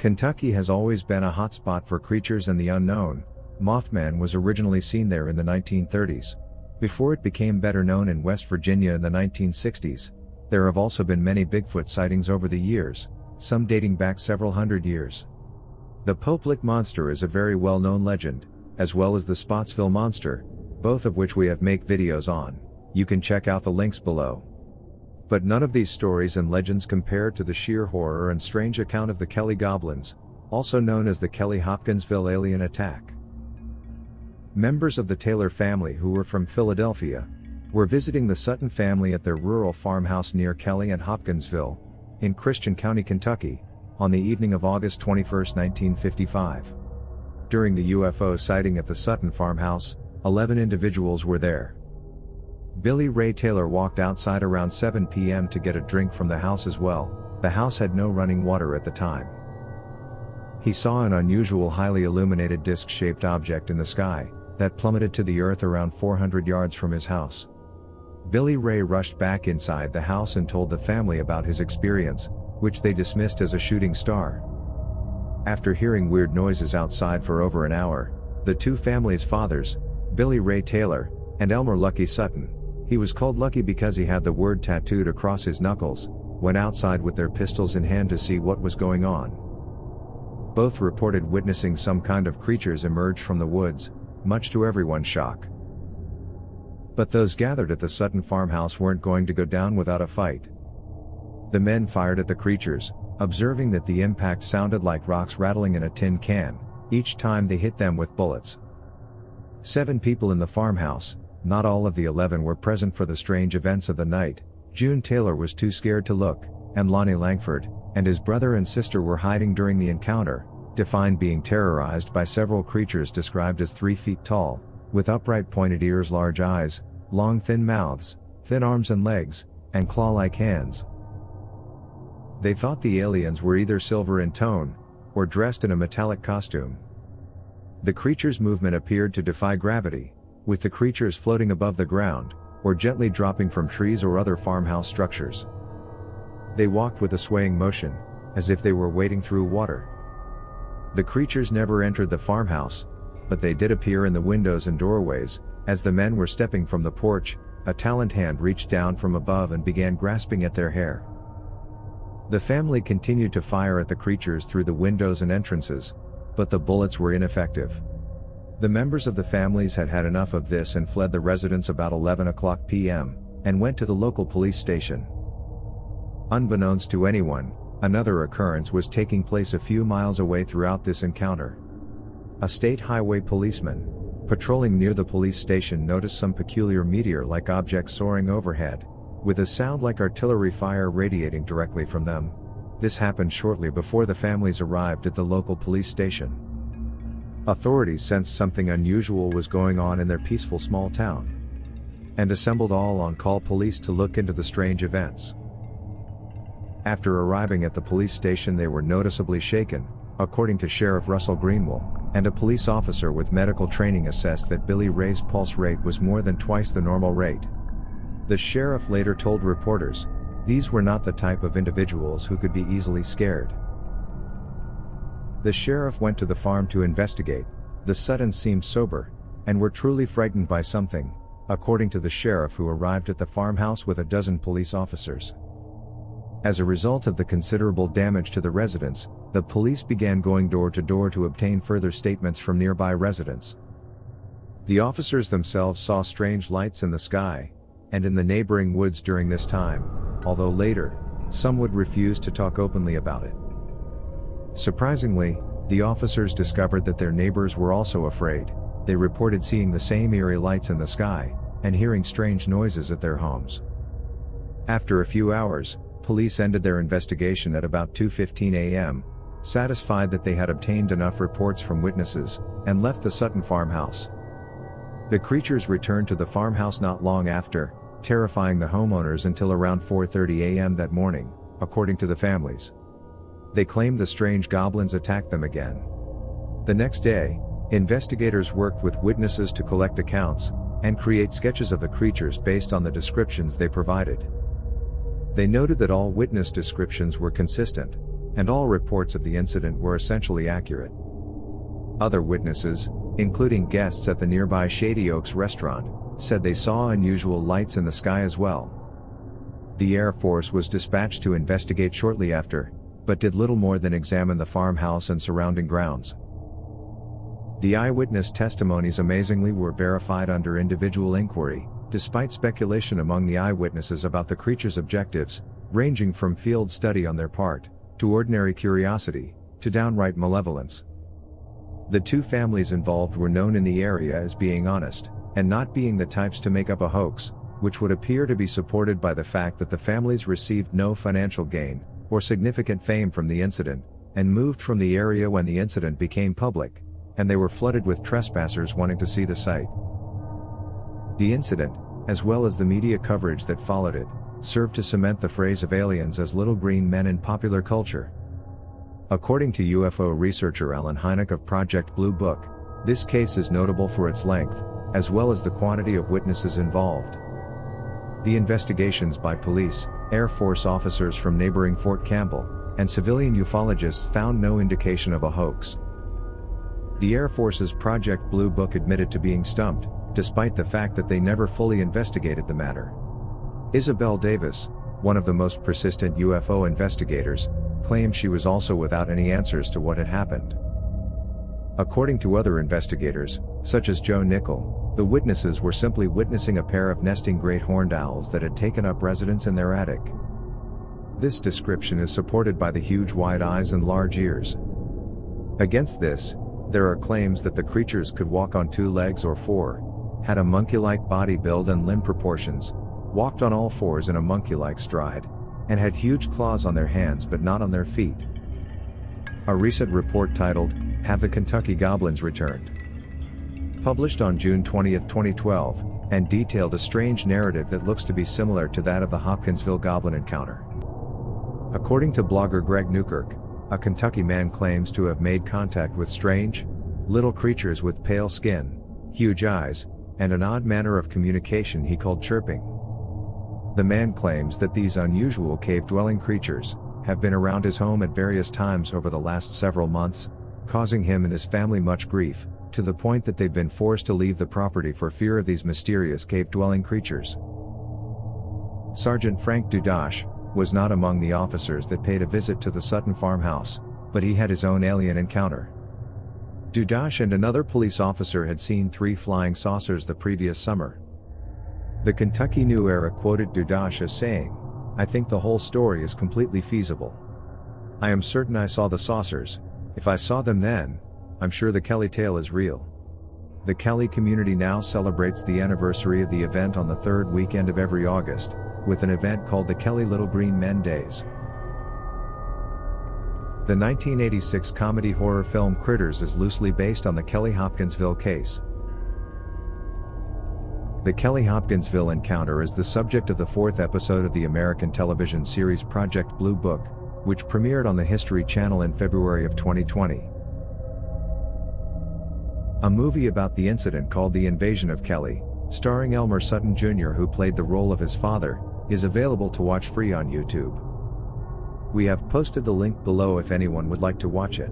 Kentucky has always been a hotspot for creatures and the unknown. Mothman was originally seen there in the 1930s. Before it became better known in West Virginia in the 1960s, there have also been many Bigfoot sightings over the years, some dating back several hundred years. The Hopkinsville Monster is a very well-known legend, as well as the Spottsville Monster, both of which we have made videos on. You can check out the links below. But none of these stories and legends compare to the sheer horror and strange account of the Kelly Goblins, also known as the Kelly Hopkinsville alien attack. Members of the Taylor family, who were from Philadelphia, were visiting the Sutton family at their rural farmhouse near Kelly and Hopkinsville, in Christian County, Kentucky, on the evening of August 21, 1955. During the UFO sighting at the Sutton farmhouse, 11 individuals were there. Billy Ray Taylor walked outside around 7 p.m. to get a drink from the house as well. The house had no running water at the time. He saw an unusual, highly illuminated disc-shaped object in the sky that plummeted to the earth around 400 yards from his house. Billy Ray rushed back inside the house and told the family about his experience, which they dismissed as a shooting star. After hearing weird noises outside for over an hour, the two families' fathers, Billy Ray Taylor and Elmer Lucky Sutton, he was called Lucky because he had the word tattooed across his knuckles, went outside with their pistols in hand to see what was going on. Both reported witnessing some kind of creatures emerge from the woods, much to everyone's shock. But those gathered at the Sutton farmhouse weren't going to go down without a fight. The men fired at the creatures, observing that the impact sounded like rocks rattling in a tin can, each time they hit them with bullets. 7 people in the farmhouse, not all of the 11 were present for the strange events of the night. June Taylor was too scared to look, and Lonnie Langford and his brother and sister were hiding during the encounter, defined being terrorized by several creatures described as 3 feet tall, with upright pointed ears, large eyes, long thin mouths, thin arms and legs, and claw-like hands. They thought the aliens were either silver in tone, or dressed in a metallic costume. The creatures' movement appeared to defy gravity, with the creatures floating above the ground, or gently dropping from trees or other farmhouse structures. They walked with a swaying motion, as if they were wading through water. The creatures never entered the farmhouse, but they did appear in the windows and doorways. As the men were stepping from the porch, a taloned hand reached down from above and began grasping at their hair. The family continued to fire at the creatures through the windows and entrances, but the bullets were ineffective. The members of the families had had enough of this and fled the residence about 11:00 p.m., and went to the local police station. Unbeknownst to anyone, another occurrence was taking place a few miles away throughout this encounter. A state highway policeman, patrolling near the police station, noticed some peculiar meteor-like objects soaring overhead, with a sound like artillery fire radiating directly from them. This happened shortly before the families arrived at the local police station. Authorities sensed something unusual was going on in their peaceful small town, and assembled all on-call police to look into the strange events. After arriving at the police station, they were noticeably shaken. According to Sheriff Russell Greenwell, and a police officer with medical training assessed that Billy Ray's pulse rate was more than twice the normal rate. The sheriff later told reporters, these were not the type of individuals who could be easily scared. The sheriff went to the farm to investigate. The Suttons seemed sober, and were truly frightened by something, according to the sheriff, who arrived at the farmhouse with a dozen police officers. As a result of the considerable damage to the residents, the police began going door to door to obtain further statements from nearby residents. The officers themselves saw strange lights in the sky and in the neighboring woods during this time, although later, some would refuse to talk openly about it. Surprisingly, the officers discovered that their neighbors were also afraid. They reported seeing the same eerie lights in the sky and hearing strange noises at their homes. After a few hours, police ended their investigation at about 2:15 a.m., satisfied that they had obtained enough reports from witnesses, and left the Sutton farmhouse. The creatures returned to the farmhouse not long after, terrifying the homeowners until around 4:30 a.m. that morning, according to the families. They claimed the strange goblins attacked them again. The next day, investigators worked with witnesses to collect accounts and create sketches of the creatures based on the descriptions they provided. They noted that all witness descriptions were consistent. and all reports of the incident were essentially accurate. Other witnesses, including guests at the nearby Shady Oaks restaurant, said they saw unusual lights in the sky as well. The Air Force was dispatched to investigate shortly after, but did little more than examine the farmhouse and surrounding grounds. The eyewitness testimonies amazingly were verified under individual inquiry, despite speculation among the eyewitnesses about the creature's objectives, ranging from field study on their part, to ordinary curiosity, to downright malevolence. The two families involved were known in the area as being honest, and not being the types to make up a hoax, which would appear to be supported by the fact that the families received no financial gain, or significant fame from the incident, and moved from the area when the incident became public, and they were flooded with trespassers wanting to see the site. The incident, as well as the media coverage that followed it, served to cement the phrase of aliens as little green men in popular culture. According to UFO researcher Alan Hynek of Project Blue Book, this case is notable for its length, as well as the quantity of witnesses involved. The investigations by police, Air Force officers from neighboring Fort Campbell, and civilian ufologists found no indication of a hoax. The Air Force's Project Blue Book admitted to being stumped, despite the fact that they never fully investigated the matter. Isabel Davis, one of the most persistent UFO investigators, claimed she was also without any answers to what had happened. According to other investigators, such as Joe Nickel, the witnesses were simply witnessing a pair of nesting great horned owls that had taken up residence in their attic. This description is supported by the huge wide eyes and large ears. Against this, there are claims that the creatures could walk on 2 legs or 4, had a monkey-like body build and limb proportions, walked on all 4s in a monkey-like stride, and had huge claws on their hands but not on their feet. A recent report titled, "Have the Kentucky Goblins Returned?" published on June 20, 2012, and detailed a strange narrative that looks to be similar to that of the Hopkinsville Goblin encounter. According to blogger Greg Newkirk, a Kentucky man claims to have made contact with strange, little creatures with pale skin, huge eyes, and an odd manner of communication he called chirping. The man claims that these unusual cave-dwelling creatures have been around his home at various times over the last several months, causing him and his family much grief, to the point that they've been forced to leave the property for fear of these mysterious cave-dwelling creatures. Sergeant Frank Dudash was not among the officers that paid a visit to the Sutton farmhouse, but he had his own alien encounter. Dudash and another police officer had seen 3 flying saucers the previous summer. The Kentucky New Era quoted Dudash as saying, "I think the whole story is completely feasible. I am certain I saw the saucers. If I saw them then, I'm sure the Kelly tale is real." The Kelly community now celebrates the anniversary of the event on the 3rd weekend of every August, with an event called the Kelly Little Green Men Days. The 1986 comedy horror film Critters is loosely based on the Kelly Hopkinsville case. The Kelly Hopkinsville encounter is the subject of the 4th episode of the American television series Project Blue Book, which premiered on the History Channel in February of 2020. A movie about the incident called The Invasion of Kelly, starring Elmer Sutton Jr., who played the role of his father, is available to watch free on YouTube. We have posted the link below if anyone would like to watch it.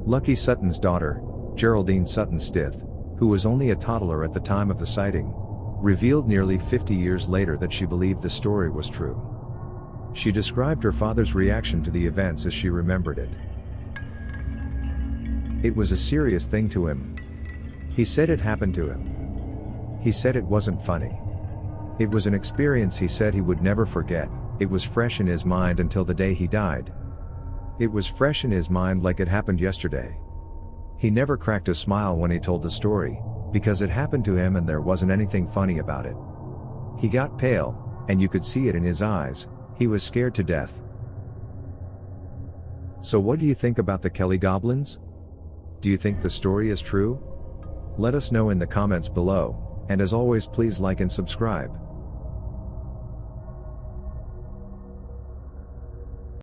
Lucky Sutton's daughter, Geraldine Sutton Stith, who was only a toddler at the time of the sighting, revealed nearly 50 years later that she believed the story was true. She described her father's reaction to the events as she remembered it. "It was a serious thing to him. He said it happened to him. He said it wasn't funny. It was an experience he said he would never forget. It was fresh in his mind until the day he died. It was fresh in his mind like it happened yesterday. He never cracked a smile when he told the story, because it happened to him and there wasn't anything funny about it. He got pale, and you could see it in his eyes. He was scared to death." So what do you think about the Kelly Goblins? Do you think the story is true? Let us know in the comments below, and as always please like and subscribe.